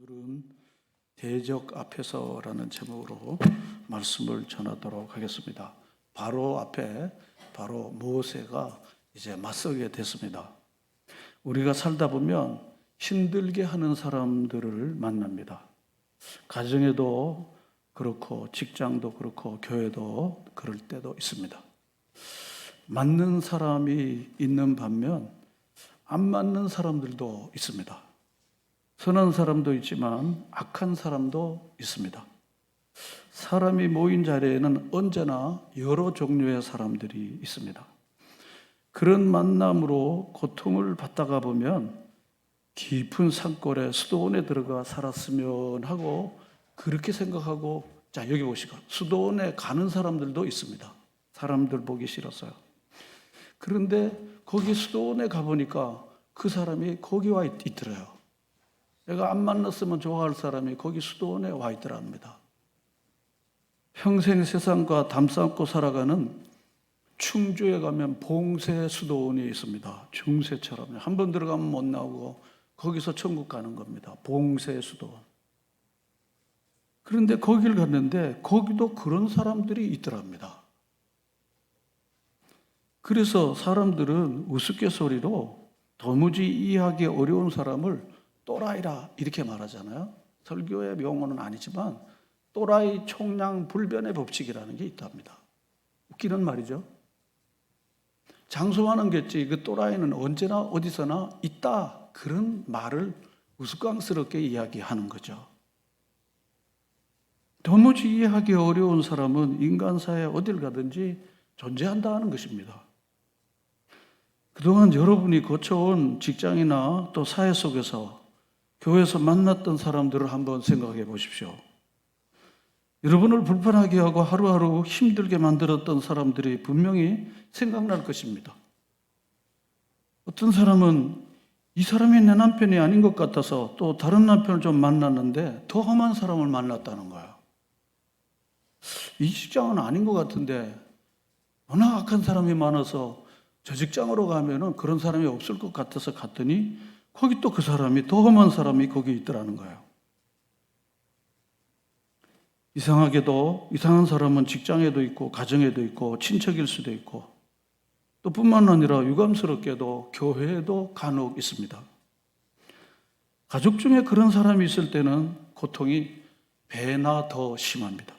오늘은 대적 앞에서라는 제목으로 말씀을 전하도록 하겠습니다. 바로 앞에 바로 모세가 이제 맞서게 됐습니다. 우리가 살다 보면 힘들게 하는 사람들을 만납니다. 가정에도 그렇고 직장도 그렇고 교회도 그럴 때도 있습니다. 맞는 사람이 있는 반면 안 맞는 사람들도 있습니다. 선한 사람도 있지만 악한 사람도 있습니다. 사람이 모인 자리에는 언제나 여러 종류의 사람들이 있습니다. 그런 만남으로 고통을 받다가 보면 깊은 산골에 수도원에 들어가 살았으면 하고 그렇게 생각하고, 자 여기 보시고 수도원에 가는 사람들도 있습니다. 사람들 보기 싫어서요. 그런데 거기 수도원에 가보니까 그 사람이 거기 와 있더래요. 내가 안 만났으면 좋아할 사람이 거기 수도원에 와 있더랍니다. 평생 세상과 담쌓고 살아가는 충주에 가면 봉쇄 수도원이 있습니다. 중세처럼 한 번 들어가면 못 나오고 거기서 천국 가는 겁니다. 봉쇄 수도원. 그런데 거길 갔는데 거기도 그런 사람들이 있더랍니다. 그래서 사람들은 우스갯소리로 도무지 이해하기 어려운 사람을 또라이라 이렇게 말하잖아요. 설교의 용어는 아니지만 또라이 총량 불변의 법칙이라는 게 있답니다. 웃기는 말이죠. 장소하는 겠지 그 또라이는 언제나 어디서나 있다, 그런 말을 우스꽝스럽게 이야기하는 거죠. 도무지 이해하기 어려운 사람은 인간사회에 어딜 가든지 존재한다는 것입니다. 그동안 여러분이 거쳐온 직장이나 또 사회 속에서 교회에서 만났던 사람들을 한번 생각해 보십시오. 여러분을 불편하게 하고 하루하루 힘들게 만들었던 사람들이 분명히 생각날 것입니다. 어떤 사람은 이 사람이 내 남편이 아닌 것 같아서 또 다른 남편을 좀 만났는데 더 험한 사람을 만났다는 거예요. 이 직장은 아닌 것 같은데 워낙 악한 사람이 많아서 저 직장으로 가면은 그런 사람이 없을 것 같아서 갔더니 거기 또 그 사람이, 더 험한 사람이 거기 있더라는 거예요. 이상하게도 이상한 사람은 직장에도 있고 가정에도 있고 친척일 수도 있고 또 뿐만 아니라 유감스럽게도 교회에도 간혹 있습니다. 가족 중에 그런 사람이 있을 때는 고통이 배나 더 심합니다.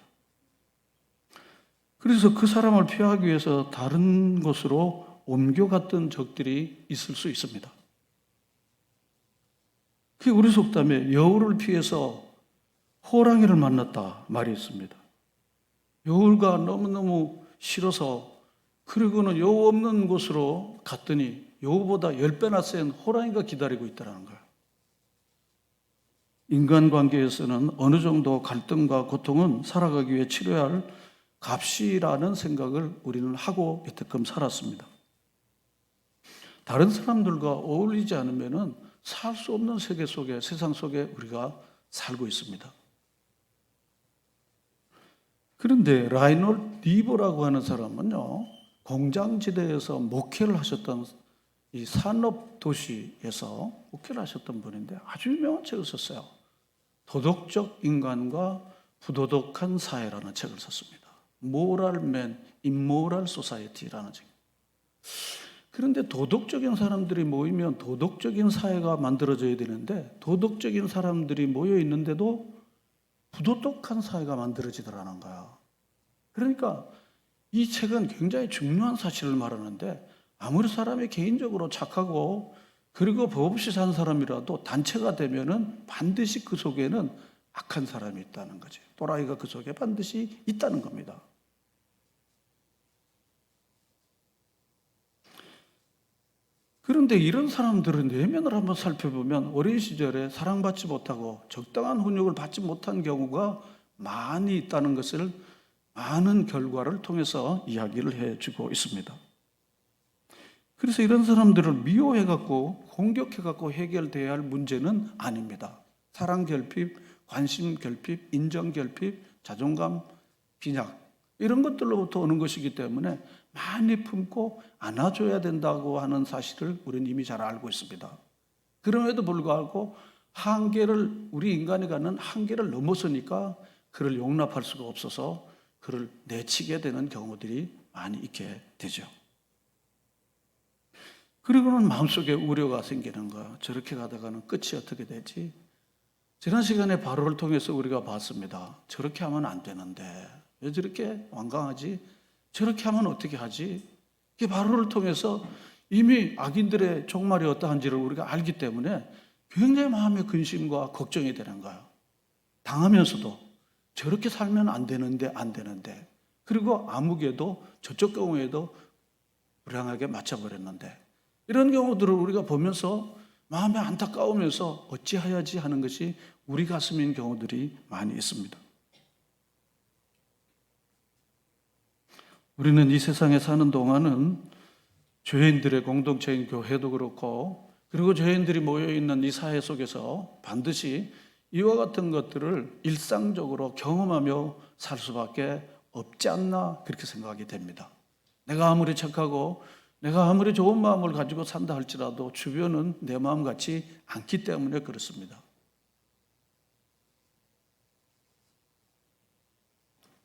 그래서 그 사람을 피하기 위해서 다른 곳으로 옮겨갔던 적들이 있을 수 있습니다. 그게 우리 속담에 여우를 피해서 호랑이를 만났다 말이 있습니다. 여우가 너무너무 싫어서 그리고는 여우 없는 곳으로 갔더니 여우보다 10배나 센 호랑이가 기다리고 있다는 거예요. 인간관계에서는 어느 정도 갈등과 고통은 살아가기 위해 치러야 할 값이라는 생각을 우리는 하고 여태껏 살았습니다. 다른 사람들과 어울리지 않으면 살 수 없는 세계 속에, 세상 속에 우리가 살고 있습니다. 그런데 라이놀드 리버라고 하는 사람은요, 공장지대에서 목회를 하셨던, 이 산업도시에서 목회를 하셨던 분인데 아주 유명한 책을 썼어요. 도덕적 인간과 부도덕한 사회라는 책을 썼습니다. Moral Man, Immoral Society라는 책. 그런데 도덕적인 사람들이 모이면 도덕적인 사회가 만들어져야 되는데 도덕적인 사람들이 모여 있는데도 부도덕한 사회가 만들어지더라는 거야. 그러니까 이 책은 굉장히 중요한 사실을 말하는데 아무리 사람이 개인적으로 착하고 그리고 법 없이 산 사람이라도 단체가 되면은 반드시 그 속에는 악한 사람이 있다는 거죠. 또라이가 그 속에 반드시 있다는 겁니다. 그런데 이런 사람들은 내면을 한번 살펴보면 어린 시절에 사랑받지 못하고 적당한 훈육을 받지 못한 경우가 많이 있다는 것을 많은 결과를 통해서 이야기를 해주고 있습니다. 그래서 이런 사람들을 미워해갖고 공격해갖고 해결돼야 할 문제는 아닙니다. 사랑 결핍, 관심 결핍, 인정 결핍, 자존감 빈약 이런 것들로부터 오는 것이기 때문에 많이 품고 안아줘야 된다고 하는 사실을 우리는 이미 잘 알고 있습니다. 그럼에도 불구하고 한계를, 우리 인간이 갖는 한계를 넘어서니까 그를 용납할 수가 없어서 그를 내치게 되는 경우들이 많이 있게 되죠. 그리고는 마음속에 우려가 생기는 거야. 저렇게 가다가는 끝이 어떻게 되지? 지난 시간에 바로를 통해서 우리가 봤습니다. 저렇게 하면 안 되는데 왜 저렇게 완강하지? 저렇게 하면 어떻게 하지? 이 바로를 통해서 이미 악인들의 종말이 어떠한지를 우리가 알기 때문에 굉장히 마음의 근심과 걱정이 되는 거야. 당하면서도 저렇게 살면 안 되는데 그리고 아무개도 저쪽 경우에도 불행하게 맞춰버렸는데, 이런 경우들을 우리가 보면서 마음이 안타까우면서 어찌하여야지 하는 것이 우리 가슴인 경우들이 많이 있습니다. 우리는 이 세상에 사는 동안은 죄인들의 공동체인 교회도 그렇고, 그리고 죄인들이 모여있는 이 사회 속에서 반드시 이와 같은 것들을 일상적으로 경험하며 살 수밖에 없지 않나, 그렇게 생각하게 됩니다. 내가 아무리 착하고 내가 아무리 좋은 마음을 가지고 산다 할지라도 주변은 내 마음 같지 않기 때문에 그렇습니다.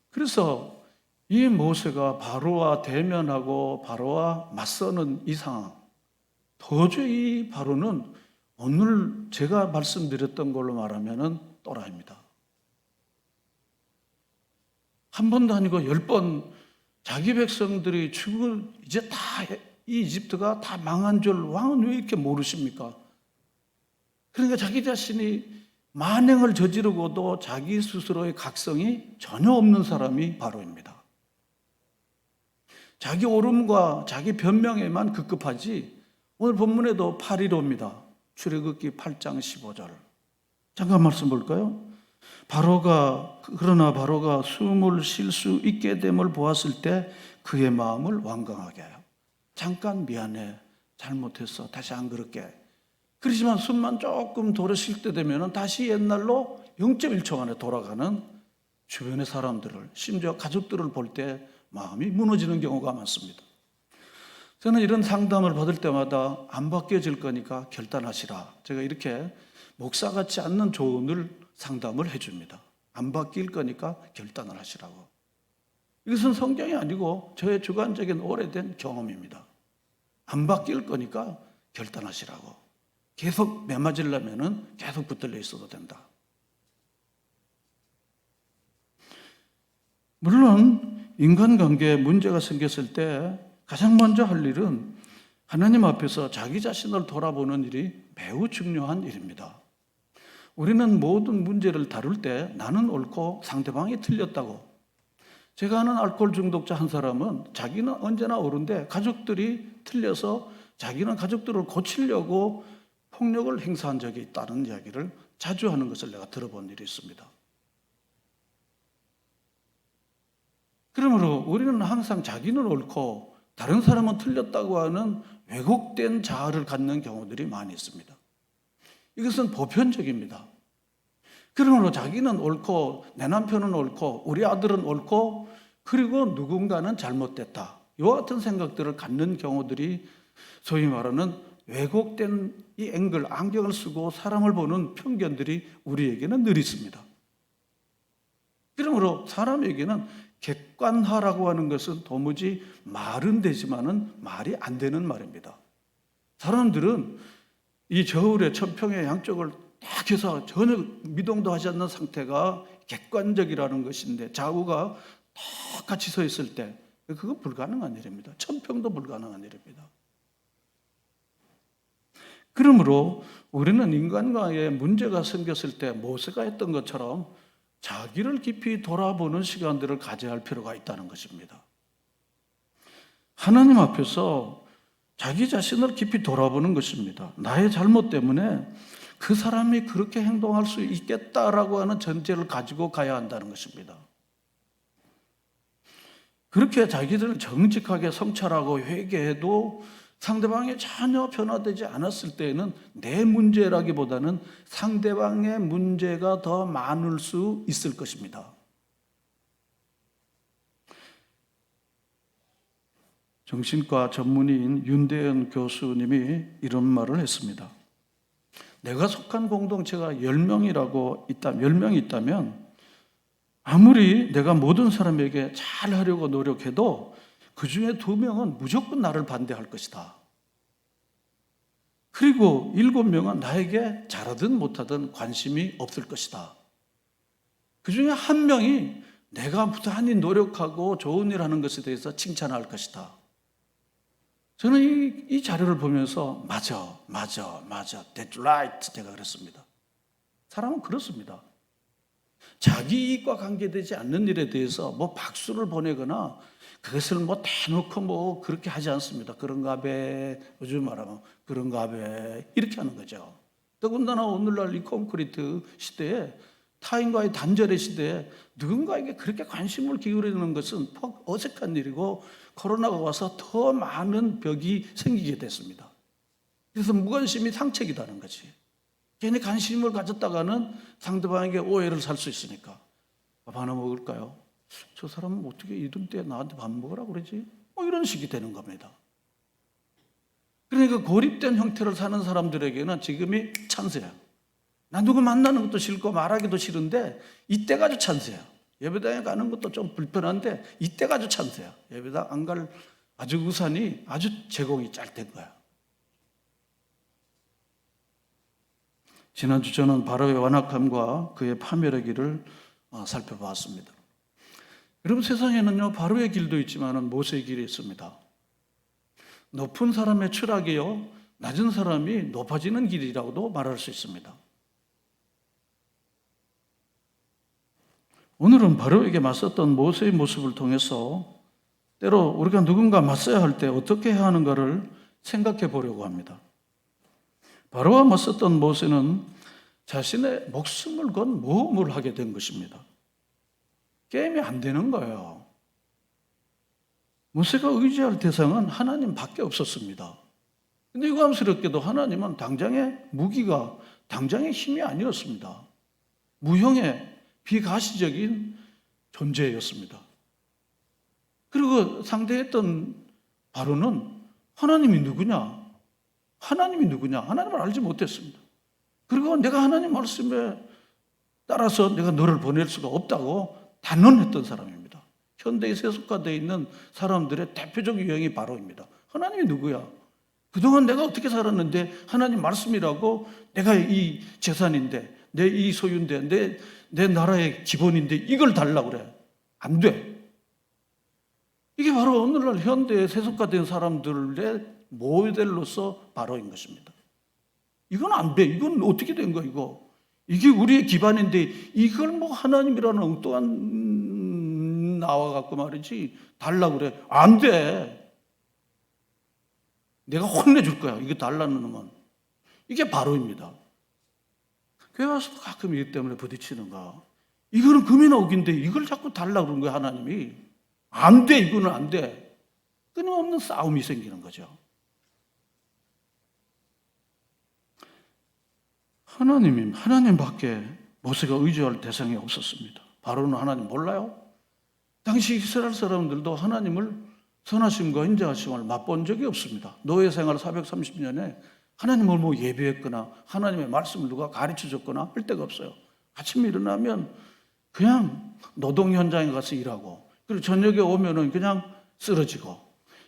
그래서 이 모세가 바로와 대면하고 바로와 맞서는 이 상황, 도저히 바로는 오늘 제가 말씀드렸던 걸로 말하면 또라이입니다. 한 번도 아니고 10번 자기 백성들이 이제 다 이 이집트가 다 망한 줄 왕은 왜 이렇게 모르십니까? 그러니까 자기 자신이 만행을 저지르고도 자기 스스로의 각성이 전혀 없는 사람이 바로입니다. 자기 옳음과 자기 변명에만 급급하지, 오늘 본문에도 8.15입니다. 출애굽기 8장 15절. 잠깐 말씀 볼까요? 그러나 바로가 숨을 쉴 수 있게 됨을 보았을 때 그의 마음을 완강하게 하여. 잠깐 미안해, 잘못했어, 다시 안 그럴게. 그렇지만 숨만 조금 돌아 쉴 때 되면 다시 옛날로 0.1초 만에 돌아가는 주변의 사람들을, 심지어 가족들을 볼 때 마음이 무너지는 경우가 많습니다. 저는 이런 상담을 받을 때마다 안 바뀌어질 거니까 결단하시라, 제가 이렇게 목사 같지 않는 조언을, 상담을 해줍니다. 안 바뀔 거니까 결단을 하시라고. 이것은 성경이 아니고 저의 주관적인 오래된 경험입니다. 안 바뀔 거니까 결단하시라고. 계속 매맞으려면 계속 붙들려 있어도 된다. 물론 인간관계에 문제가 생겼을 때 가장 먼저 할 일은 하나님 앞에서 자기 자신을 돌아보는 일이 매우 중요한 일입니다. 우리는 모든 문제를 다룰 때 나는 옳고 상대방이 틀렸다고. 제가 아는 알코올 중독자 한 사람은 자기는 언제나 옳은데 가족들이 틀려서 자기는 가족들을 고치려고 폭력을 행사한 적이 있다는 이야기를 자주 하는 것을 내가 들어본 일이 있습니다. 그러므로 우리는 항상 자기는 옳고 다른 사람은 틀렸다고 하는 왜곡된 자아를 갖는 경우들이 많이 있습니다. 이것은 보편적입니다. 그러므로 자기는 옳고 내 남편은 옳고 우리 아들은 옳고 그리고 누군가는 잘못됐다, 이와 같은 생각들을 갖는 경우들이 소위 말하는 왜곡된 이 앵글, 안경을 쓰고 사람을 보는 편견들이 우리에게는 늘 있습니다. 그러므로 사람에게는 객관화라고 하는 것은 도무지 말은 되지만은 말이 안 되는 말입니다. 사람들은 이 저울의 천평의 양쪽을 딱 해서 전혀 미동도 하지 않는 상태가 객관적이라는 것인데, 좌우가 똑같이 서 있을 때 그건 불가능한 일입니다. 천평도 불가능한 일입니다. 그러므로 우리는 인간과의 문제가 생겼을 때 모세가 했던 것처럼 자기를 깊이 돌아보는 시간들을 가져야 할 필요가 있다는 것입니다. 하나님 앞에서 자기 자신을 깊이 돌아보는 것입니다. 나의 잘못 때문에 그 사람이 그렇게 행동할 수 있겠다라고 하는 전제를 가지고 가야 한다는 것입니다. 그렇게 자기들을 정직하게 성찰하고 회개해도 상대방이 전혀 변화되지 않았을 때에는 내 문제라기보다는 상대방의 문제가 더 많을 수 있을 것입니다. 정신과 전문의인 윤대현 교수님이 이런 말을 했습니다. 내가 속한 공동체가 10명이라고 있다면, 10명이 있다면 아무리 내가 모든 사람에게 잘 하려고 노력해도 그 중에 2명은 무조건 나를 반대할 것이다. 그리고 7명은 나에게 잘하든 못하든 관심이 없을 것이다. 그 중에 1명이 내가 부단히 노력하고 좋은 일 하는 것에 대해서 칭찬할 것이다. 저는 이 자료를 보면서 맞아. That's right. 제가 그랬습니다. 사람은 그렇습니다. 자기 이익과 관계되지 않는 일에 대해서 뭐 박수를 보내거나 그것을 뭐 대놓고 뭐 그렇게 하지 않습니다. 그런가 봐. 요즘 말하면 그런가 봐. 이렇게 하는 거죠. 더군다나 오늘날 이 콘크리트 시대에 타인과의 단절의 시대에 누군가에게 그렇게 관심을 기울이는 것은 어색한 일이고 코로나가 와서 더 많은 벽이 생기게 됐습니다. 그래서 무관심이 상책이라는 거지. 괜히 관심을 가졌다가는 상대방에게 오해를 살 수 있으니까. 밥 하나 먹을까요? 저 사람은 어떻게 이런 때 나한테 밥 먹으라고 그러지? 뭐 이런 식이 되는 겁니다. 그러니까 고립된 형태를 사는 사람들에게는 지금이 찬스예요. 나 누구 만나는 것도 싫고 말하기도 싫은데 이때가 아주 찬스예요. 예배당에 가는 것도 좀 불편한데 이때가 아주 찬스예요. 예배당 안 갈 아주 우산이 아주 제공이 잘 된 거야. 지난주 저는 바로의 완악함과 그의 파멸의 길을 살펴봤습니다. 여러분, 세상에는요 바로의 길도 있지만 모세의 길이 있습니다. 높은 사람의 추락이요 낮은 사람이 높아지는 길이라고도 말할 수 있습니다. 오늘은 바로에게 맞섰던 모세의 모습을 통해서 때로 우리가 누군가 맞서야 할 때 어떻게 해야 하는가를 생각해 보려고 합니다. 바로와 맞섰던 모세는 자신의 목숨을 건 모험을 하게 된 것입니다. 게임이 안 되는 거예요. 모세가 의지할 대상은 하나님 밖에 없었습니다. 근데 유감스럽게도 하나님은 당장의 무기가 당장의 힘이 아니었습니다. 무형의 비가시적인 존재였습니다. 그리고 상대했던 바로는 하나님이 누구냐? 하나님을 알지 못했습니다. 그리고 내가 하나님 말씀에 따라서 내가 너를 보낼 수가 없다고 단언했던 사람입니다. 현대에 세속화되어 있는 사람들의 대표적 유형이 바로입니다. 하나님이 누구야? 그동안 내가 어떻게 살았는데 하나님 말씀이라고 내가 이 재산인데 내 이 소유인데 내 나라의 기본인데 이걸 달라고 그래. 안 돼. 이게 바로 오늘날 현대에 세속화된 사람들의 모델로서 바로인 것입니다. 이건 안 돼. 이건 어떻게 된 거야, 이거. 이게 우리의 기반인데 이걸 뭐 하나님이라는 엉뚱한 나와갖고 말이지 달라고 그래. 안 돼. 내가 혼내줄 거야. 이거 달라는 건. 이게 바로입니다. 교회 와서도 가끔 이것 때문에 부딪히는가. 이거는 금이나 옥인데 이걸 자꾸 달라고 그러는 거야, 하나님이. 안 돼, 이거는 안 돼. 끊임없는 싸움이 생기는 거죠. 하나님 밖에 모세가 의지할 대상이 없었습니다. 바로는 하나님 몰라요? 당시 이스라엘 사람들도 하나님을 선하심과 인자하심을 맛본 적이 없습니다. 노예 생활 430년에 하나님을 뭐 예배했거나 하나님의 말씀을 누가 가르쳐 줬거나 할 데가 없어요. 아침에 일어나면 그냥 노동 현장에 가서 일하고 그리고 저녁에 오면은 그냥 쓰러지고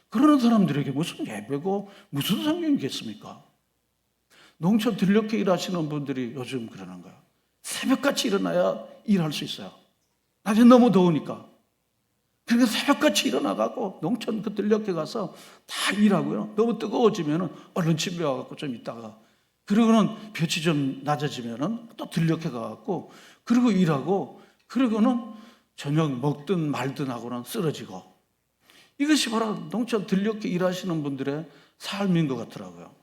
그러는 사람들에게 무슨 예배고 무슨 성경이겠습니까? 농촌 들녘에 일하시는 분들이 요즘 그러는 거예요. 새벽같이 일어나야 일할 수 있어요. 낮에 너무 더우니까. 그러니까 새벽같이 일어나가고 농촌 그 들녘에 가서 다 일하고요. 너무 뜨거워지면은 얼른 집에 와갖고 좀 있다가 그러고는 볕이 좀 낮아지면은 또 들녘에 가갖고 그리고 일하고 그러고는 저녁 먹든 말든 하고는 쓰러지고 이것이 바로 농촌 들녘에 일하시는 분들의 삶인 것 같더라고요.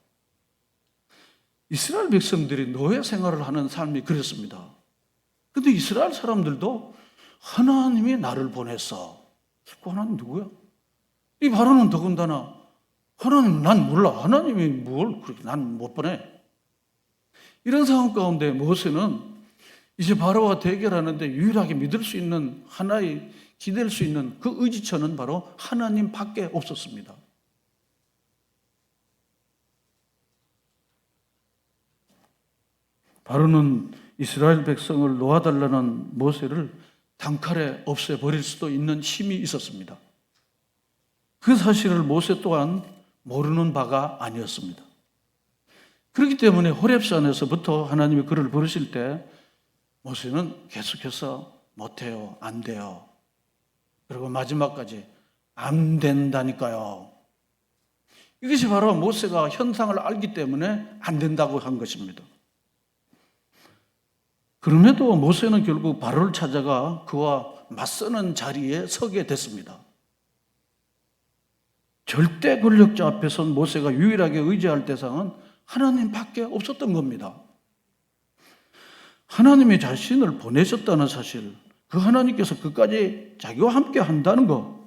이스라엘 백성들이 노예 생활을 하는 삶이 그랬습니다. 그런데 이스라엘 사람들도 하나님이 나를 보냈어. 그 하나님 누구야? 이 바로는 더군다나 하나님 난 몰라. 하나님이 뭘 그렇게 난 못 보내. 이런 상황 가운데 모세는 이제 바로와 대결하는데 유일하게 믿을 수 있는 하나의 기댈 수 있는 그 의지처는 바로 하나님 밖에 없었습니다. 바로는 이스라엘 백성을 놓아달라는 모세를 단칼에 없애버릴 수도 있는 힘이 있었습니다. 그 사실을 모세 또한 모르는 바가 아니었습니다. 그렇기 때문에 호렙산에서부터 하나님이 그를 부르실 때 모세는 계속해서 못해요, 안 돼요. 그리고 마지막까지 안 된다니까요. 이것이 바로 모세가 현상을 알기 때문에 안 된다고 한 것입니다. 그럼에도 모세는 결국 바로를 찾아가 그와 맞서는 자리에 서게 됐습니다. 절대 권력자 앞에선 모세가 유일하게 의지할 대상은 하나님밖에 없었던 겁니다. 하나님이 자신을 보내셨다는 사실, 그 하나님께서 끝까지 자기와 함께 한다는 것,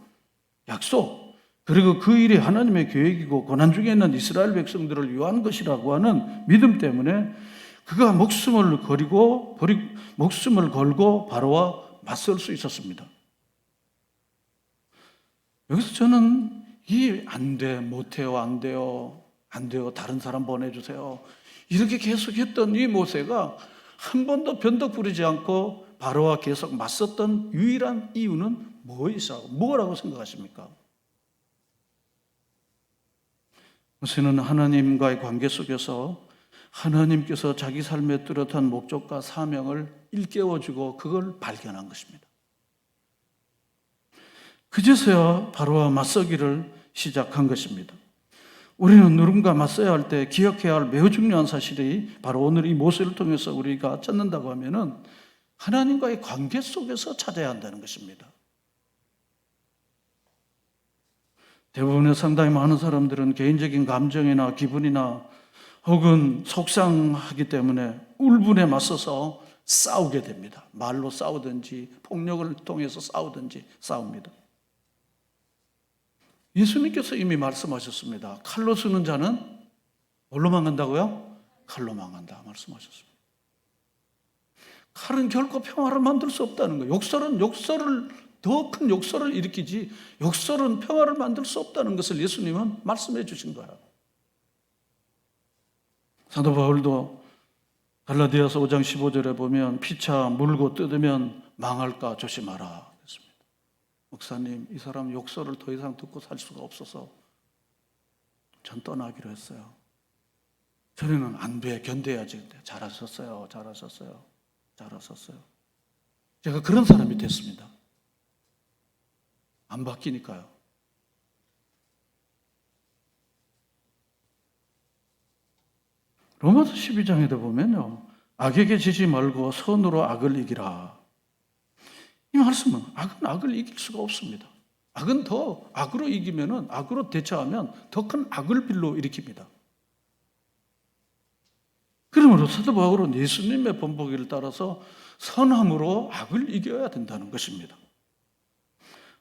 약속, 그리고 그 일이 하나님의 계획이고 고난 중에 있는 이스라엘 백성들을 위한 것이라고 하는 믿음 때문에 그가 목숨을 걸고 바로와 맞설 수 있었습니다. 여기서 저는 안 돼, 못해요, 안 돼요, 안 돼요, 다른 사람 보내주세요. 이렇게 계속했던 이 모세가 한 번도 변덕 부리지 않고 바로와 계속 맞섰던 유일한 이유는 뭐라고 생각하십니까? 모세는 하나님과의 관계 속에서 하나님께서 자기 삶의 뚜렷한 목적과 사명을 일깨워주고 그걸 발견한 것입니다. 그제서야 바로와 맞서기를 시작한 것입니다. 우리는 누군가 맞서야 할 때 기억해야 할 매우 중요한 사실이 바로 오늘 이 모세를 통해서 우리가 찾는다고 하면은 하나님과의 관계 속에서 찾아야 한다는 것입니다. 대부분의 상당히 많은 사람들은 개인적인 감정이나 기분이나 혹은 속상하기 때문에 울분에 맞서서 싸우게 됩니다. 말로 싸우든지 폭력을 통해서 싸우든지 싸웁니다. 예수님께서 이미 말씀하셨습니다. 칼로 쓰는 자는 뭘로 망한다고요? 칼로 망한다 말씀하셨습니다. 칼은 결코 평화를 만들 수 없다는 거예요. 더 큰 욕설을 일으키지 욕설은 평화를 만들 수 없다는 것을 예수님은 말씀해 주신 거예요. 사도 바울도 갈라디아서 5장 15절에 보면 피차 물고 뜯으면 망할까 조심하라 했습니다. 목사님, 이 사람 욕설을 더 이상 듣고 살 수가 없어서 전 떠나기로 했어요. 저는 안 돼, 견뎌야지. 잘하셨어요. 제가 그런 사람이 됐습니다. 안 바뀌니까요. 로마서 12장에도 보면요, 악에게 지지 말고 선으로 악을 이기라. 이 말씀은 악은 악을 이길 수가 없습니다. 악은 더 악으로 이기면은, 악으로 대처하면 더 큰 악을 빌로 일으킵니다. 그러므로 사도 바울은 예수님의 본보기를 따라서 선함으로 악을 이겨야 된다는 것입니다.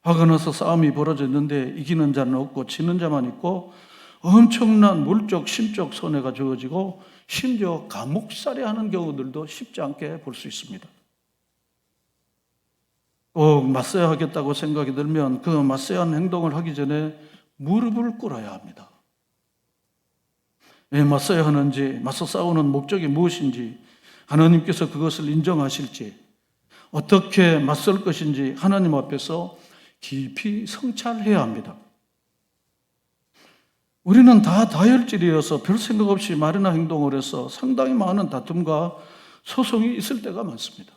화가 나서 싸움이 벌어졌는데 이기는 자는 없고 지는 자만 있고 엄청난 물적, 심적 손해가 주어지고 심지어 감옥살이하는 경우들도 쉽지 않게 볼 수 있습니다. 꼭 맞서야 하겠다고 생각이 들면 그 맞서야 하는 행동을 하기 전에 무릎을 꿇어야 합니다. 왜 맞서야 하는지, 맞서 싸우는 목적이 무엇인지, 하나님께서 그것을 인정하실지, 어떻게 맞설 것인지 하나님 앞에서 깊이 성찰해야 합니다. 우리는 다 다혈질이어서 별 생각 없이 말이나 행동을 해서 상당히 많은 다툼과 소송이 있을 때가 많습니다.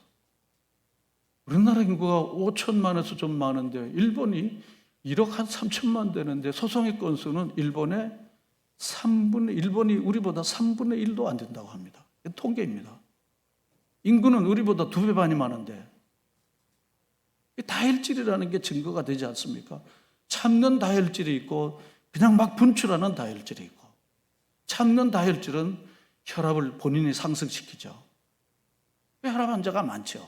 우리나라 인구가 5천만에서 좀 많은데 일본이 1억 한 3천만 되는데 소송의 건수는 일본이 우리보다 3분의 1도 안 된다고 합니다. 통계입니다. 인구는 우리보다 2배 반이 많은데 다혈질이라는 게 증거가 되지 않습니까? 참는 다혈질이 있고 그냥 막 분출하는 다혈질이 있고, 참는 다혈질은 혈압을 본인이 상승시키죠. 혈압 환자가 많죠.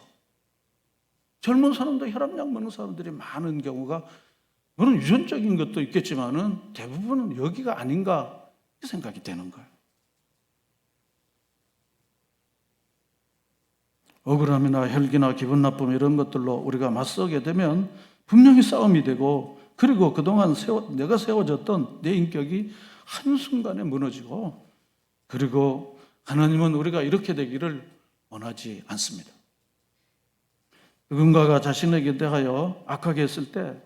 젊은 사람도 혈압약 먹는 사람들이 많은 경우가, 물론 유전적인 것도 있겠지만은 대부분은 여기가 아닌가 생각이 되는 거예요. 억울함이나 혈기나 기분 나쁨 이런 것들로 우리가 맞서게 되면 분명히 싸움이 되고, 그리고 그동안 내가 세워졌던 내 인격이 한순간에 무너지고, 그리고 하나님은 우리가 이렇게 되기를 원하지 않습니다. 누군가가 자신에게 대하여 악하게 했을 때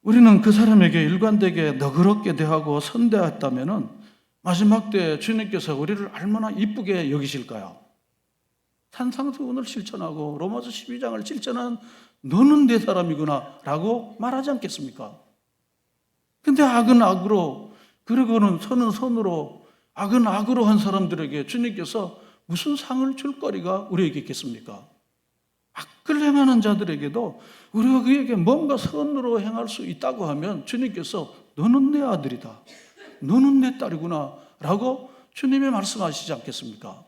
우리는 그 사람에게 일관되게 너그럽게 대하고 선대했다면 마지막 때 주님께서 우리를 얼마나 이쁘게 여기실까요? 산상수훈을 실천하고 로마서 12장을 실천한 너는 내 사람이구나 라고 말하지 않겠습니까? 근데 악은 악으로, 그리고는 선은 선으로, 악은 악으로 한 사람들에게 주님께서 무슨 상을 줄 거리가 우리에게 있겠습니까? 악을 행하는 자들에게도 우리가 그에게 뭔가 선으로 행할 수 있다고 하면 주님께서 너는 내 아들이다, 너는 내 딸이구나 라고 주님이 말씀하시지 않겠습니까?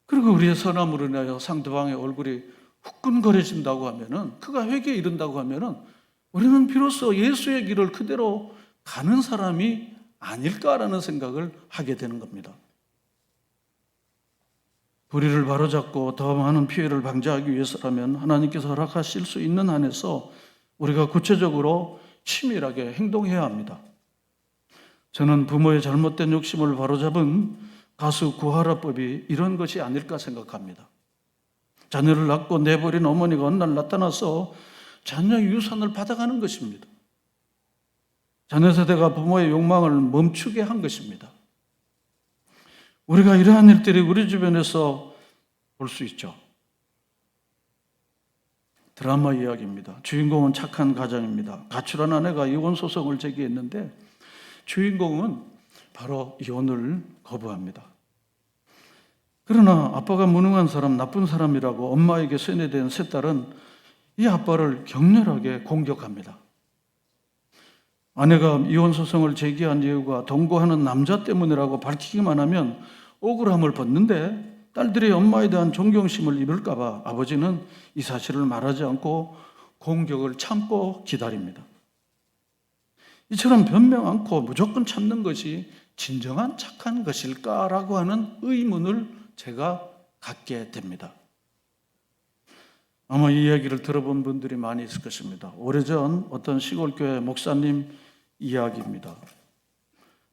그리고 우리의 선함으로 인하여 상대방의 얼굴이 후끈거려진다고 하면은, 그가 회개에 이른다고 하면은 우리는 비로소 예수의 길을 그대로 가는 사람이 아닐까라는 생각을 하게 되는 겁니다. 불의를 바로잡고 더 많은 피해를 방지하기 위해서라면 하나님께서 허락하실 수 있는 한에서 우리가 구체적으로 치밀하게 행동해야 합니다. 저는 부모의 잘못된 욕심을 바로잡은 가수 구하라법이 이런 것이 아닐까 생각합니다. 자녀를 낳고 내버린 어머니가 어느 날 나타나서 자녀 유산을 받아가는 것입니다. 자녀 세대가 부모의 욕망을 멈추게 한 것입니다. 우리가 이러한 일들이 우리 주변에서 볼 수 있죠. 드라마 이야기입니다. 주인공은 착한 가장입니다. 가출한 아내가 이혼 소송을 제기했는데 주인공은 바로 이혼을 거부합니다. 그러나 아빠가 무능한 사람, 나쁜 사람이라고 엄마에게 세뇌된 세 딸은 이 아빠를 격렬하게 공격합니다. 아내가 이혼 소송을 제기한 이유가 동거하는 남자 때문이라고 밝히기만 하면 억울함을 벗는데 딸들이 엄마에 대한 존경심을 잃을까 봐 아버지는 이 사실을 말하지 않고 공격을 참고 기다립니다. 이처럼 변명 않고 무조건 참는 것이 진정한 착한 것일까라고 하는 의문을 제가 갖게 됩니다. 아마 이 이야기를 들어본 분들이 많이 있을 것입니다. 오래전 어떤 시골교회 목사님 이야기입니다.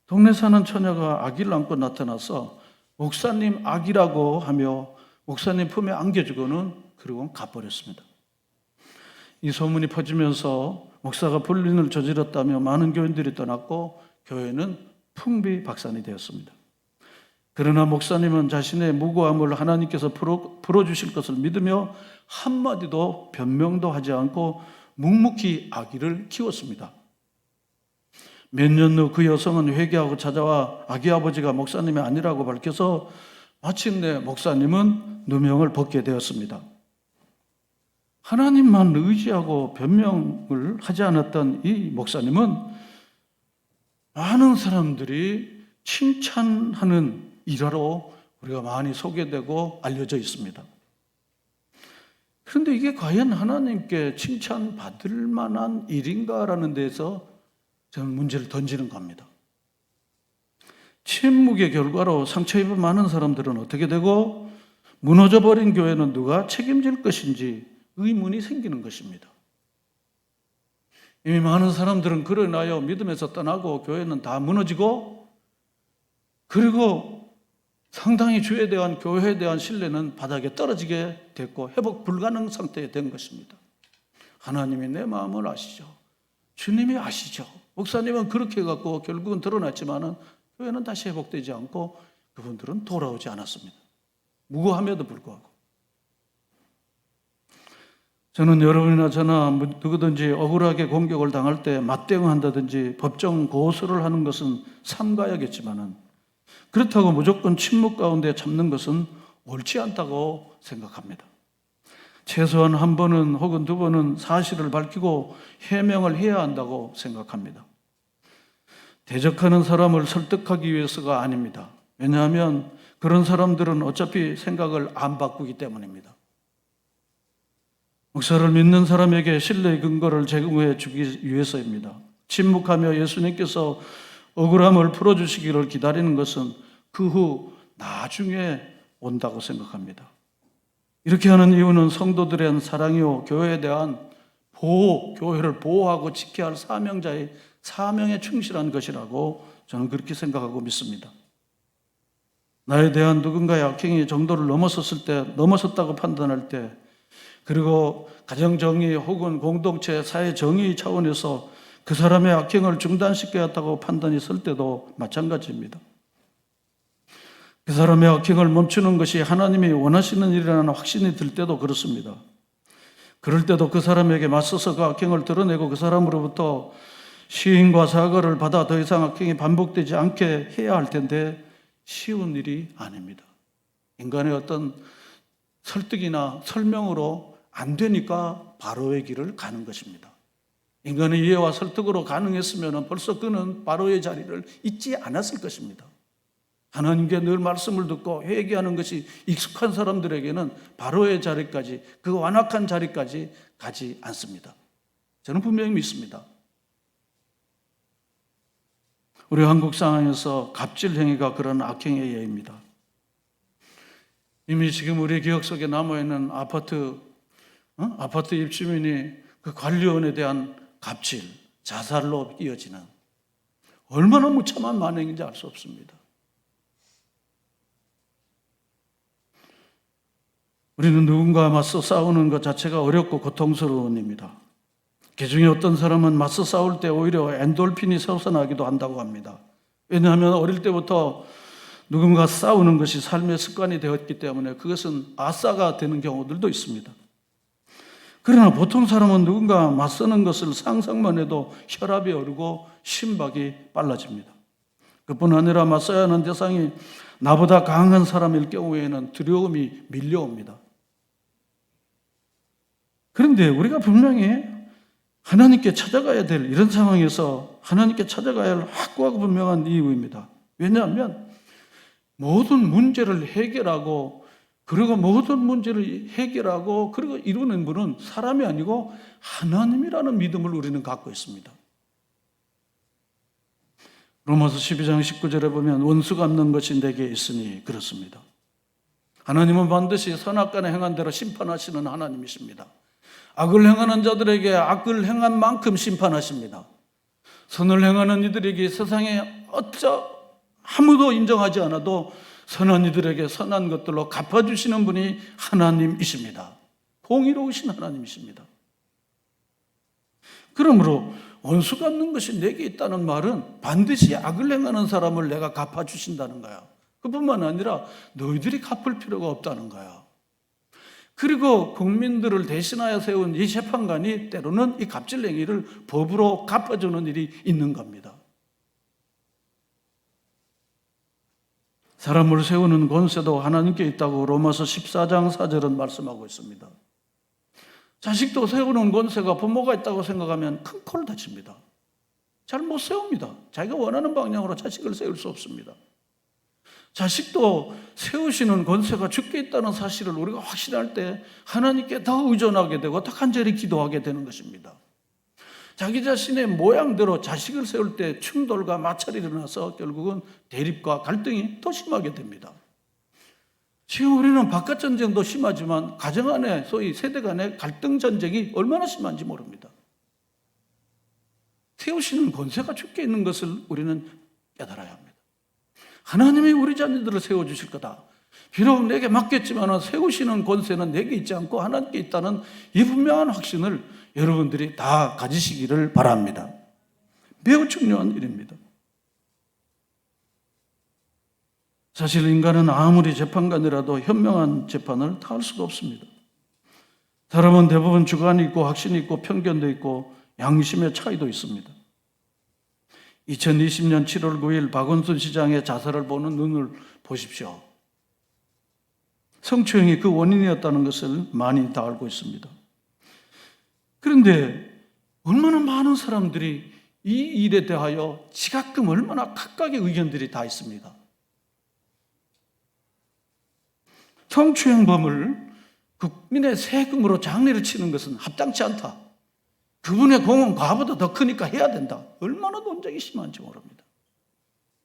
동네 사는 처녀가 아기를 안고 나타나서 목사님 아기라고 하며 목사님 품에 안겨주고는 그리고 가버렸습니다. 이 소문이 퍼지면서 목사가 불륜을 저질렀다며 많은 교인들이 떠났고 교회는 풍비박산이 되었습니다. 그러나 목사님은 자신의 무고함을 하나님께서 풀어주실 것을 믿으며 한마디도 변명도 하지 않고 묵묵히 아기를 키웠습니다. 몇 년 후 그 여성은 회개하고 찾아와 아기 아버지가 목사님이 아니라고 밝혀서 마침내 목사님은 누명을 벗게 되었습니다. 하나님만 의지하고 변명을 하지 않았던 이 목사님은 많은 사람들이 칭찬하는 일화로 우리가 많이 소개되고 알려져 있습니다. 그런데 이게 과연 하나님께 칭찬받을 만한 일인가라는 데서 저는 문제를 던지는 겁니다. 침묵의 결과로 상처 입은 많은 사람들은 어떻게 되고 무너져버린 교회는 누가 책임질 것인지 의문이 생기는 것입니다. 이미 많은 사람들은 그로 인하여 믿음에서 떠나고 교회는 다 무너지고 그리고 상당히 주에 대한 교회에 대한 신뢰는 바닥에 떨어지게 됐고 회복 불가능 상태에 된 것입니다. 하나님이 내 마음을 아시죠. 주님이 아시죠. 목사님은 그렇게 해갖고 결국은 드러났지만은 교회는 다시 회복되지 않고 그분들은 돌아오지 않았습니다. 무고함에도 불구하고. 저는 여러분이나 저나 누구든지 억울하게 공격을 당할 때 맞대응한다든지 법정 고소를 하는 것은 삼가야겠지만은 그렇다고 무조건 침묵 가운데 참는 것은 옳지 않다고 생각합니다. 최소한 한 번은 혹은 두 번은 사실을 밝히고 해명을 해야 한다고 생각합니다. 대적하는 사람을 설득하기 위해서가 아닙니다. 왜냐하면 그런 사람들은 어차피 생각을 안 바꾸기 때문입니다. 목사를 믿는 사람에게 신뢰의 근거를 제공해 주기 위해서입니다. 침묵하며 예수님께서 억울함을 풀어주시기를 기다리는 것은 그 후 나중에 온다고 생각합니다. 이렇게 하는 이유는 성도들에 대한 사랑이요 교회에 대한 교회를 보호하고 지켜야 할 사명자의 사명에 충실한 것이라고 저는 그렇게 생각하고 믿습니다. 나에 대한 누군가의 악행이 정도를 넘어섰다고 판단할 때, 그리고 가정정의 혹은 공동체 사회정의 차원에서 그 사람의 악행을 중단시켜야 한다고 판단이 설 때도 마찬가지입니다. 그 사람의 악행을 멈추는 것이 하나님이 원하시는 일이라는 확신이 들 때도 그렇습니다. 그럴 때도 그 사람에게 맞서서 그 악행을 드러내고 그 사람으로부터 시인과 사과를 받아 더 이상 악행이 반복되지 않게 해야 할 텐데 쉬운 일이 아닙니다. 인간의 어떤 설득이나 설명으로 안 되니까 바로의 길을 가는 것입니다. 인간의 이해와 설득으로 가능했으면 벌써 그는 바로의 자리를 잊지 않았을 것입니다. 하나님께 늘 말씀을 듣고 회개하는 것이 익숙한 사람들에게는 바로의 자리까지, 그 완악한 자리까지 가지 않습니다. 저는 분명히 믿습니다. 우리 한국 상황에서 갑질 행위가 그런 악행의 예입니다. 이미 지금 우리 기억 속에 남아있는 아파트 입주민이 그 관리원에 대한 갑질, 자살로 이어지는 얼마나 무참한 만행인지 알 수 없습니다. 우리는 누군가와 맞서 싸우는 것 자체가 어렵고 고통스러운 일입니다. 그중에 어떤 사람은 맞서 싸울 때 오히려 엔돌핀이 솟아나기도 한다고 합니다. 왜냐하면 어릴 때부터 누군가 싸우는 것이 삶의 습관이 되었기 때문에 그것은 아싸가 되는 경우들도 있습니다. 그러나 보통 사람은 누군가 맞서는 것을 상상만 해도 혈압이 오르고 심박이 빨라집니다. 그뿐 아니라 맞서야 하는 대상이 나보다 강한 사람일 경우에는 두려움이 밀려옵니다. 그런데 우리가 분명히 하나님께 찾아가야 될 이런 상황에서 하나님께 찾아가야 할 확고하고 분명한 이유입니다. 왜냐하면 모든 문제를 해결하고 그리고 이루는 분은 사람이 아니고 하나님이라는 믿음을 우리는 갖고 있습니다. 로마서 12장 19절에 보면 원수 갚는 것이 내게 있으니 그렇습니다. 하나님은 반드시 선악간에 행한 대로 심판하시는 하나님이십니다. 악을 행하는 자들에게 악을 행한 만큼 심판하십니다. 선을 행하는 이들에게 세상에 아무도 인정하지 않아도 선한 이들에게 선한 것들로 갚아주시는 분이 하나님이십니다. 공의로우신 하나님이십니다. 그러므로 원수 갚는 것이 내게 있다는 말은 반드시 악을 행하는 사람을 내가 갚아주신다는 거야. 그뿐만 아니라 너희들이 갚을 필요가 없다는 거야. 그리고 국민들을 대신하여 세운 이 재판관이 때로는 이 갑질 행위를 법으로 갚아주는 일이 있는 겁니다. 사람을 세우는 권세도 하나님께 있다고 로마서 14장 4절은 말씀하고 있습니다. 자식도 세우는 권세가 부모가 있다고 생각하면 큰 콜을 다칩니다. 잘 못 세웁니다. 자기가 원하는 방향으로 자식을 세울 수 없습니다. 자식도 세우시는 권세가 주께 있다는 사실을 우리가 확신할 때 하나님께 더 의존하게 되고 더 간절히 기도하게 되는 것입니다. 자기 자신의 모양대로 자식을 세울 때 충돌과 마찰이 일어나서 결국은 대립과 갈등이 더 심하게 됩니다. 지금 우리는 바깥 전쟁도 심하지만 가정 안에 소위 세대 간의 갈등 전쟁이 얼마나 심한지 모릅니다. 세우시는 권세가 주께 있는 것을 우리는 깨달아야 합니다. 하나님이 우리 자녀들을 세워주실 거다. 비록 내게 맡겼지만 세우시는 권세는 내게 있지 않고 하나님께 있다는 이 분명한 확신을 여러분들이 다 가지시기를 바랍니다. 매우 중요한 일입니다. 사실 인간은 아무리 재판관이라도 현명한 재판을 다 할 수가 없습니다. 사람은 대부분 주관이 있고 확신이 있고 편견도 있고 양심의 차이도 있습니다. 2020년 7월 9일 박원순 시장의 자살을 보는 눈을 보십시오. 성추행이 그 원인이었다는 것을 많이 다 알고 있습니다. 그런데 얼마나 많은 사람들이 이 일에 대하여 지가끔 얼마나 각각의 의견들이 다 있습니다. 성추행범을 국민의 세금으로 장례를 치는 것은 합당치 않다. 그분의 공은 과보다 더 크니까 해야 된다. 얼마나 논쟁이 심한지 모릅니다.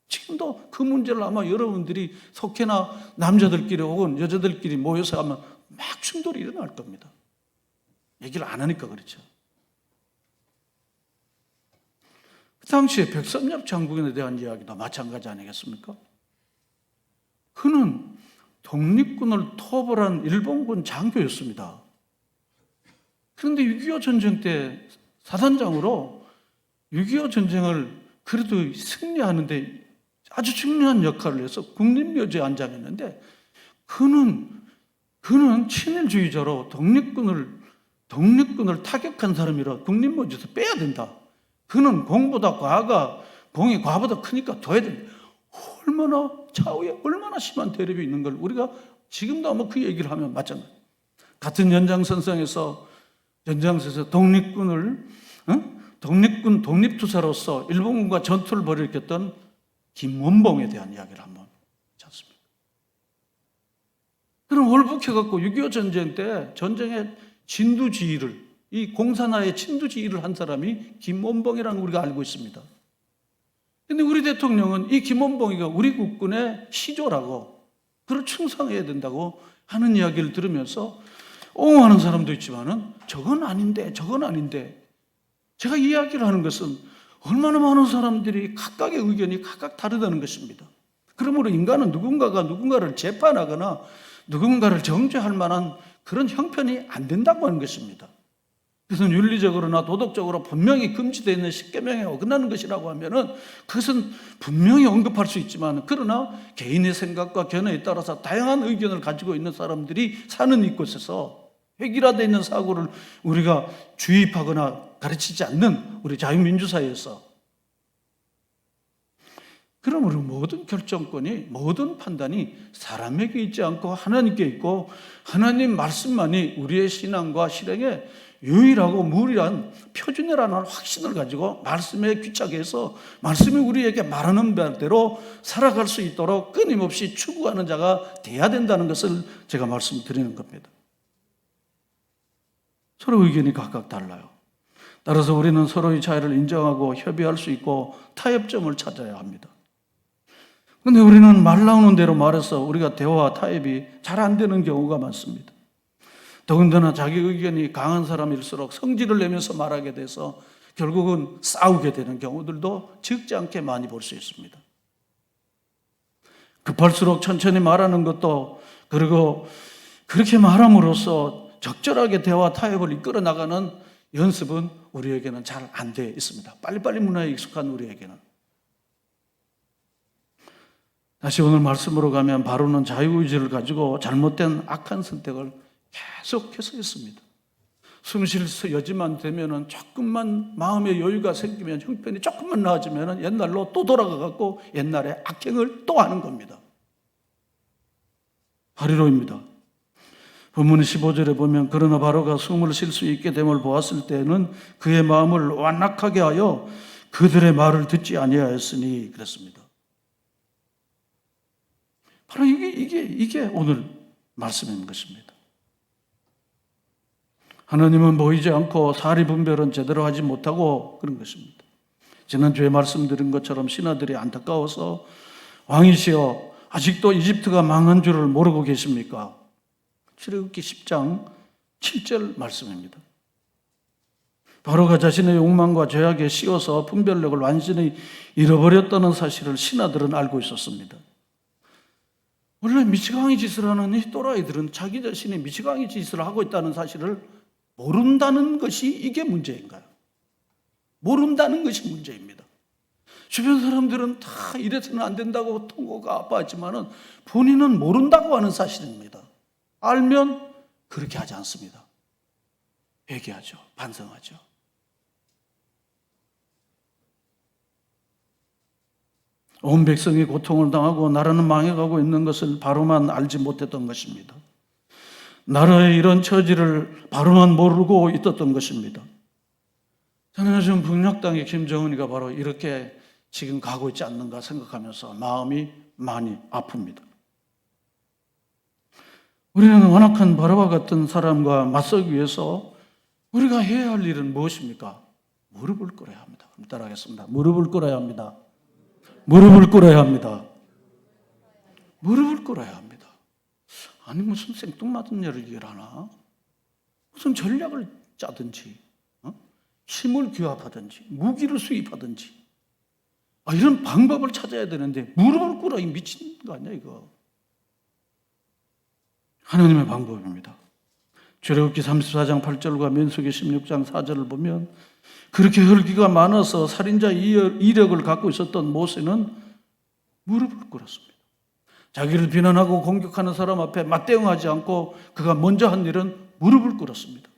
지금도 그 문제를 아마 여러분들이 속해나 남자들끼리 혹은 여자들끼리 모여서 하면 막 충돌이 일어날 겁니다. 얘기를 안 하니까 그렇죠. 당시에 백선엽 장군에 대한 이야기도 마찬가지 아니겠습니까? 그는 독립군을 토벌한 일본군 장교였습니다. 그런데 6.25 전쟁 때 사단장으로 6.25 전쟁을 그래도 승리하는데 아주 중요한 역할을 해서 국립묘지에 안장했는데 그는 친일주의자로 독립군을 타격한 사람이라 국립묘지에서 빼야 된다. 그는 공보다 과가 공이 과보다 크니까 둬야 된다. 얼마나 차후에 얼마나 심한 대립이 있는 걸 우리가 지금도 아마 그 얘기를 하면 마찬가지. 같은 연장선상에서 독립군 독립투사로서 일본군과 전투를 벌였던 김원봉에 대한 이야기를 한번 하지 않습니까? 그럼 월북해갖고 6.25 전쟁 때 전쟁의 진두지휘를 이 공산화의 진두지휘를 한 사람이 김원봉이라는 우리가 알고 있습니다. 근데 우리 대통령은 이 김원봉이가 우리 국군의 시조라고 그를 충성해야 된다고 하는 이야기를 들으면서 옹호하는 사람도 있지만은 저건 아닌데 제가 이야기를 하는 것은 얼마나 많은 사람들이 각각의 의견이 각각 다르다는 것입니다. 그러므로 인간은 누군가를 재판하거나 누군가를 정죄할 만한 그런 형편이 안 된다고 하는 것입니다. 그래서 윤리적으로나 도덕적으로 분명히 금지되어 있는 십계명에 어긋나는 것이라고 하면은 그것은 분명히 언급할 수 있지만 그러나 개인의 생각과 견해에 따라서 다양한 의견을 가지고 있는 사람들이 사는 이곳에서 획일화되어 있는 사고를 우리가 주입하거나 가르치지 않는 우리 자유민주사회에서 그러므로 모든 결정권이 모든 판단이 사람에게 있지 않고 하나님께 있고 하나님 말씀만이 우리의 신앙과 실행에 유일하고 무일한 표준이라는 확신을 가지고 말씀에 귀착해서 말씀이 우리에게 말하는 대로 살아갈 수 있도록 끊임없이 추구하는 자가 돼야 된다는 것을 제가 말씀드리는 겁니다. 서로 의견이 각각 달라요. 따라서 우리는 서로의 차이를 인정하고 협의할 수 있고 타협점을 찾아야 합니다. 그런데 우리는 말 나오는 대로 말해서 우리가 대화와 타협이 잘 안 되는 경우가 많습니다. 더군다나 자기 의견이 강한 사람일수록 성질을 내면서 말하게 돼서 결국은 싸우게 되는 경우들도 적지 않게 많이 볼 수 있습니다. 급할수록 천천히 말하는 것도 그리고 그렇게 말함으로써 적절하게 대화 타협을 이끌어 나가는 연습은 우리에게는 잘 안 돼 있습니다. 빨리빨리 문화에 익숙한 우리에게는. 다시 오늘 말씀으로 가면 바로는 자유의지를 가지고 잘못된 악한 선택을 계속해서 했습니다. 숨 쉴 여지만 되면은 조금만 마음의 여유가 생기면 형편이 조금만 나아지면은 옛날로 또 돌아가갖고 옛날의 악행을 또 하는 겁니다. 바리로입니다. 본문 15절에 보면 그러나 바로가 숨을 쉴 수 있게 됨을 보았을 때는 그의 마음을 완악하게 하여 그들의 말을 듣지 아니하였으니 그랬습니다. 바로 이게 오늘 말씀인 것입니다. 하나님은 보이지 않고 사리 분별은 제대로 하지 못하고 그런 것입니다. 지난주에 말씀드린 것처럼 신하들이 안타까워서 왕이시여 아직도 이집트가 망한 줄을 모르고 계십니까? 출애굽기 10장 7절 말씀입니다. 바로가 자신의 욕망과 죄악에 씌워서 분별력을 완전히 잃어버렸다는 사실을 신하들은 알고 있었습니다. 원래 미치광이 짓을 하는 이 또라이들은 자기 자신이 미치광이 짓을 하고 있다는 사실을 모른다는 것이 이게 문제인가요? 모른다는 것이 문제입니다. 주변 사람들은 다 이래서는 안 된다고 통고가 아파하지만은 본인은 모른다고 하는 사실입니다. 알면 그렇게 하지 않습니다. 회개하죠. 반성하죠. 온 백성이 고통을 당하고 나라는 망해가고 있는 것을 바로만 알지 못했던 것입니다. 나라의 이런 처지를 바로만 모르고 있었던 것입니다. 저는 요즘 북녘 땅의 김정은이가 바로 이렇게 지금 가고 있지 않는가 생각하면서 마음이 많이 아픕니다. 우리는 완악한 바로와 같은 사람과 맞서기 위해서 우리가 해야 할 일은 무엇입니까? 무릎을 꿇어야 합니다. 따라하겠습니다. 무릎을 꿇어야 합니다. 무릎을 꿇어야 합니다. 무릎을 꿇어야 합니다. 아니 무슨 생뚱맞은 일을 하나? 무슨 전략을 짜든지 힘을 규합하든지 무기를 수입하든지 이런 방법을 찾아야 되는데 무릎을 꿇어. 이 미친 거 아니야 이거. 하나님의 방법입니다. 출애굽기 34장 8절과 민수기 16장 4절을 보면 그렇게 혈기가 많아서 살인자 이력을 갖고 있었던 모세는 무릎을 꿇었습니다. 자기를 비난하고 공격하는 사람 앞에 맞대응하지 않고 그가 먼저 한 일은 무릎을 꿇었습니다.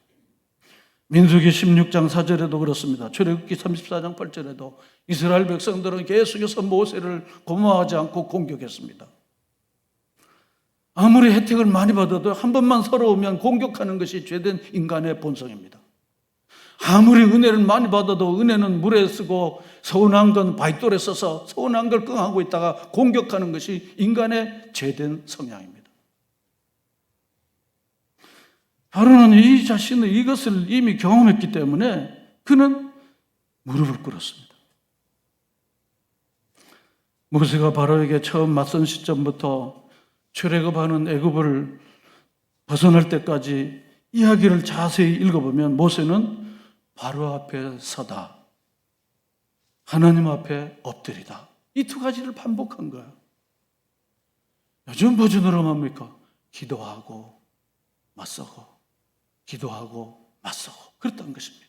민수기 16장 4절에도 그렇습니다. 출애굽기 34장 8절에도 이스라엘 백성들은 계속해서 모세를 고마워하지 않고 공격했습니다. 아무리 혜택을 많이 받아도 한 번만 서러우면 공격하는 것이 죄된 인간의 본성입니다. 아무리 은혜를 많이 받아도 은혜는 물에 쓰고 서운한 건 바윗돌에 써서 서운한 걸 끙하고 있다가 공격하는 것이 인간의 죄된 성향입니다. 바로는 이 자신은 이것을 이미 경험했기 때문에 그는 무릎을 꿇었습니다. 모세가 바로에게 처음 맞선 시점부터 출애굽하는 애굽을 벗어날 때까지 이야기를 자세히 읽어보면 모세는 바로 앞에 서다, 하나님 앞에 엎드리다, 이 두 가지를 반복한 거예요. 요즘 버전으로 뭡니까? 기도하고 맞서고 기도하고 맞서고 그랬던 것입니다.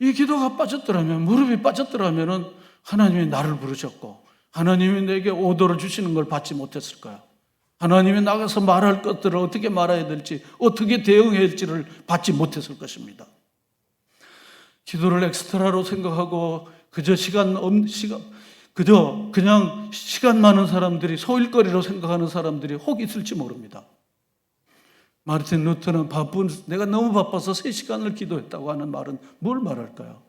이 기도가 빠졌더라면, 무릎이 빠졌더라면 하나님이 나를 부르셨고 하나님이 내게 오더를 주시는 걸 받지 못했을까요? 하나님이 나가서 말할 것들을 어떻게 말해야 될지, 어떻게 대응해야 할지를 받지 못했을 것입니다. 기도를 엑스트라로 생각하고 그냥 시간 많은 사람들이 소일거리로 생각하는 사람들이 혹 있을지 모릅니다. 마르틴 루터는 내가 너무 바빠서 3시간을 기도했다고 하는 말은 뭘 말할까요?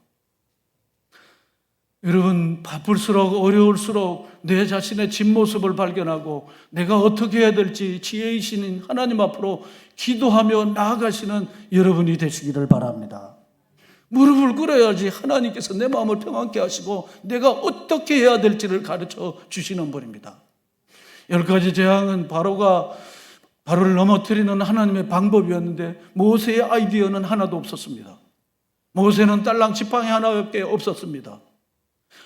여러분, 바쁠수록 어려울수록 내 자신의 진모습을 발견하고 내가 어떻게 해야 될지 지혜이신 하나님 앞으로 기도하며 나아가시는 여러분이 되시기를 바랍니다. 무릎을 꿇어야지 하나님께서 내 마음을 평안케 하시고 내가 어떻게 해야 될지를 가르쳐 주시는 분입니다. 10가지 재앙은 바로를 넘어뜨리는 하나님의 방법이었는데 모세의 아이디어는 하나도 없었습니다. 모세는 딸랑 지팡이 하나밖에 없었습니다.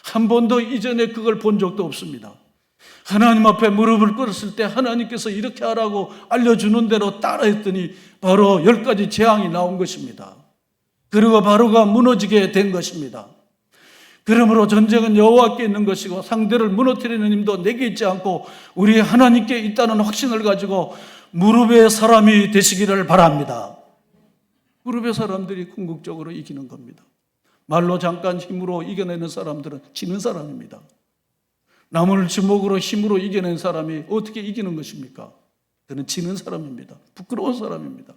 한 번도 이전에 그걸 본 적도 없습니다. 하나님 앞에 무릎을 꿇었을 때 하나님께서 이렇게 하라고 알려주는 대로 따라했더니 바로 10가지 재앙이 나온 것입니다. 그리고 바로가 무너지게 된 것입니다. 그러므로 전쟁은 여호와께 있는 것이고 상대를 무너뜨리는 힘도 내게 있지 않고 우리 하나님께 있다는 확신을 가지고 무릎의 사람이 되시기를 바랍니다. 무릎의 사람들이 궁극적으로 이기는 겁니다. 말로 잠깐 힘으로 이겨내는 사람들은 지는 사람입니다. 남을 주먹으로 힘으로 이겨낸 사람이 어떻게 이기는 것입니까? 그는 지는 사람입니다. 부끄러운 사람입니다.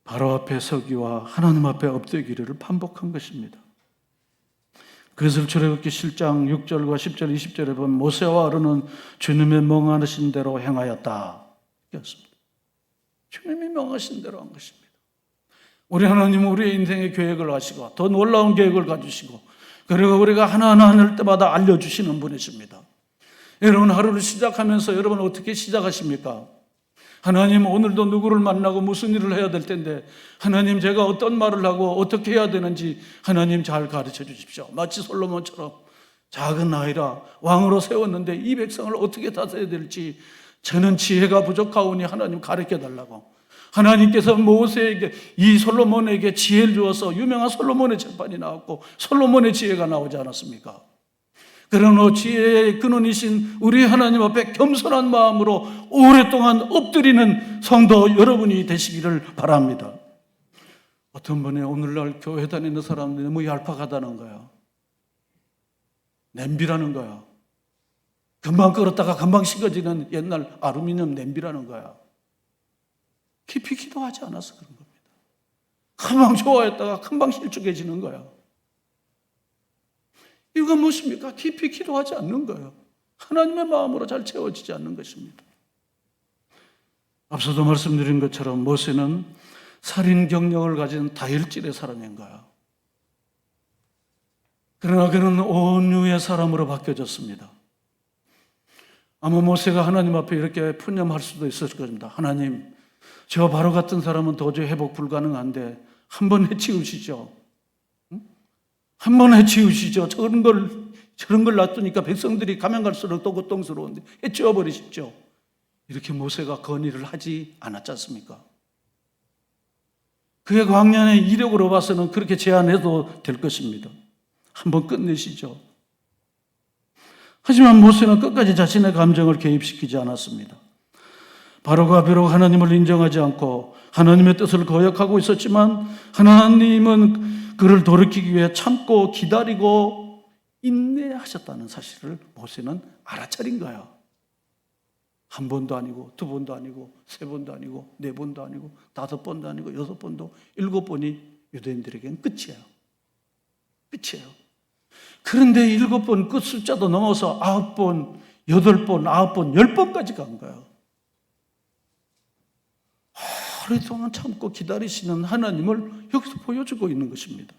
바로 앞에 서기와 하나님 앞에 엎드기를 반복한 것입니다. 그것을 출애굽기 7장 6절과 10절, 20절에 보면 모세와 아론은 주님의 명하신 대로 행하였다. 그렇습니다. 주님이 명하신 대로 한 것입니다. 우리 하나님은 우리의 인생의 계획을 하시고 더 놀라운 계획을 가지시고 그리고 우리가 하나하나 할 때마다 알려주시는 분이십니다. 여러분 하루를 시작하면서 여러분 어떻게 시작하십니까? 하나님 오늘도 누구를 만나고 무슨 일을 해야 될 텐데 하나님 제가 어떤 말을 하고 어떻게 해야 되는지 하나님 잘 가르쳐 주십시오. 마치 솔로몬처럼 작은 나이라 왕으로 세웠는데 이 백성을 어떻게 다스려야 될지 저는 지혜가 부족하오니 하나님 가르쳐 달라고 하나님께서 모세에게 이 솔로몬에게 지혜를 주어서 유명한 솔로몬의 재판이 나왔고 솔로몬의 지혜가 나오지 않았습니까? 그러나 지혜의 근원이신 우리 하나님 앞에 겸손한 마음으로 오랫동안 엎드리는 성도 여러분이 되시기를 바랍니다. 어떤 분이 오늘날 교회 다니는 사람들이 너무 얄팍하다는 거야. 냄비라는 거야. 금방 끓었다가 금방 식어지는 옛날 아루미늄 냄비라는 거야. 깊이 기도하지 않아서 그런 겁니다. 금방 좋아했다가 금방 실족해지는 거야. 이유가 무엇입니까? 깊이 기도하지 않는 거예요. 하나님의 마음으로 잘 채워지지 않는 것입니다. 앞서도 말씀드린 것처럼 모세는 살인 경력을 가진 다혈질의 사람인 거야. 그러나 그는 온유의 사람으로 바뀌어졌습니다. 아마 모세가 하나님 앞에 이렇게 푸념할 수도 있었을 것입니다. 하나님, 저 바로 같은 사람은 도저히 회복 불가능한데 한번 해치우시죠. 한번 해치우시죠. 저런 걸 놔두니까 백성들이 가면 갈수록 또 고통스러운데 해치워 버리십시오. 이렇게 모세가 건의를 하지 않았지 않습니까? 그의 광년의 이력으로 봐서는 그렇게 제안해도 될 것입니다. 한번 끝내시죠. 하지만 모세는 끝까지 자신의 감정을 개입시키지 않았습니다. 바로가 비록 하나님을 인정하지 않고 하나님의 뜻을 거역하고 있었지만 하나님은 그를 돌이키기 위해 참고 기다리고 인내하셨다는 사실을 모세는 알아차린 거야. 한 번도 아니고 두 번도 아니고 세 번도 아니고 네 번도 아니고 다섯 번도 아니고 여섯 번도 일곱 번이 유대인들에게는 끝이에요. 끝이에요. 그런데 일곱 번 끝 숫자도 넘어서 아홉 번, 여덟 번, 아홉 번, 열 번까지 간 거예요. 오랫동안 참고 기다리시는 하나님을 여기서 보여주고 있는 것입니다.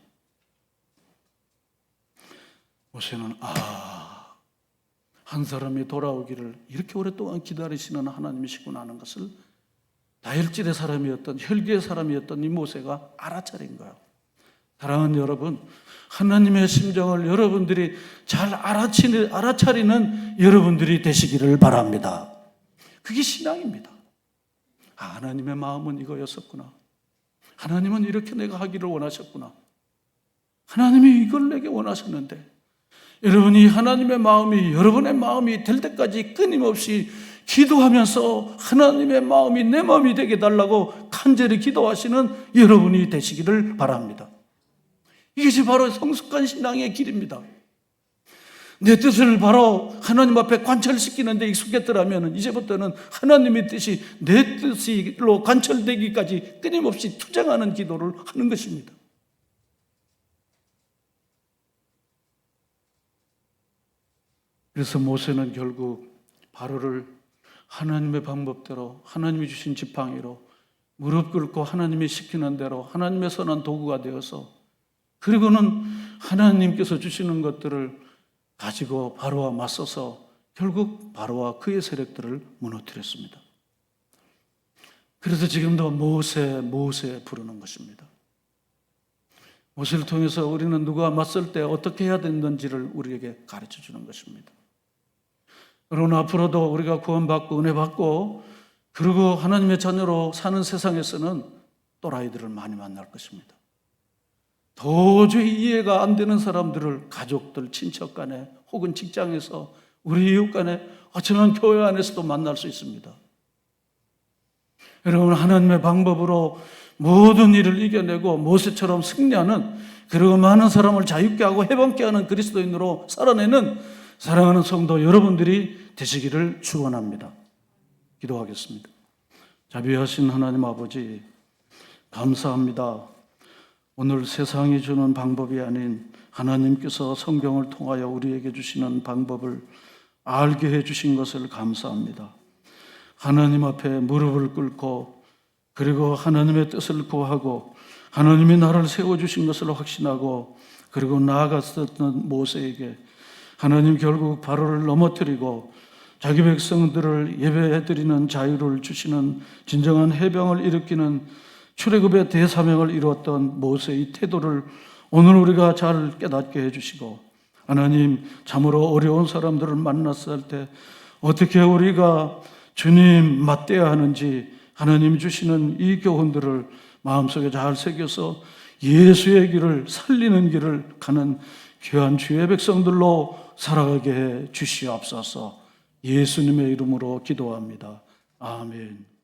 모세는 한 사람이 돌아오기를 이렇게 오랫동안 기다리시는 하나님이시구나 하는 것을 다혈질의 사람이었던 혈기의 사람이었던 이 모세가 알아차린 거예요. 사랑하는 여러분, 하나님의 심정을 여러분들이 잘 알아차리는 여러분들이 되시기를 바랍니다. 그게 신앙입니다. 하나님의 마음은 이거였었구나. 하나님은 이렇게 내가 하기를 원하셨구나. 하나님이 이걸 내게 원하셨는데 여러분이 하나님의 마음이 여러분의 마음이 될 때까지 끊임없이 기도하면서 하나님의 마음이 내 마음이 되게 달라고 간절히 기도하시는 여러분이 되시기를 바랍니다. 이것이 바로 성숙한 신앙의 길입니다. 내 뜻을 바로 하나님 앞에 관철시키는 데 익숙했더라면 이제부터는 하나님의 뜻이 내 뜻으로 관철되기까지 끊임없이 투쟁하는 기도를 하는 것입니다. 그래서 모세는 결국 바로를 하나님의 방법대로 하나님이 주신 지팡이로 무릎 꿇고 하나님이 시키는 대로 하나님의 선한 도구가 되어서 그리고는 하나님께서 주시는 것들을 가지고 바로와 맞서서 결국 바로와 그의 세력들을 무너뜨렸습니다. 그래서 지금도 모세 부르는 것입니다. 모세를 통해서 우리는 누가 맞설 때 어떻게 해야 되는지를 우리에게 가르쳐 주는 것입니다. 그러나 앞으로도 우리가 구원받고 은혜받고 그리고 하나님의 자녀로 사는 세상에서는 또라이들을 많이 만날 것입니다. 도저히 이해가 안 되는 사람들을 가족들, 친척 간에 혹은 직장에서 우리 이웃 간에 어쩌면 교회 안에서도 만날 수 있습니다. 여러분, 하나님의 방법으로 모든 일을 이겨내고 모세처럼 승리하는 그리고 많은 사람을 자유케 하고 해방케 하는 그리스도인으로 살아내는 사랑하는 성도 여러분들이 되시기를 축원합니다. 기도하겠습니다. 자비하신 하나님 아버지, 감사합니다. 오늘 세상이 주는 방법이 아닌 하나님께서 성경을 통하여 우리에게 주시는 방법을 알게 해주신 것을 감사합니다. 하나님 앞에 무릎을 꿇고 그리고 하나님의 뜻을 구하고 하나님이 나를 세워주신 것을 확신하고 그리고 나아갔었던 모세에게 하나님 결국 바로를 넘어뜨리고 자기 백성들을 예배해드리는 자유를 주시는 진정한 해방을 일으키는 출애굽의 대사명을 이루었던 모세의 태도를 오늘 우리가 잘 깨닫게 해주시고 하나님 참으로 어려운 사람들을 만났을 때 어떻게 우리가 주님 맞대야 하는지 하나님 주시는 이 교훈들을 마음속에 잘 새겨서 예수의 길을 살리는 길을 가는 귀한 주의 백성들로 살아가게 해 주시옵소서. 예수님의 이름으로 기도합니다. 아멘.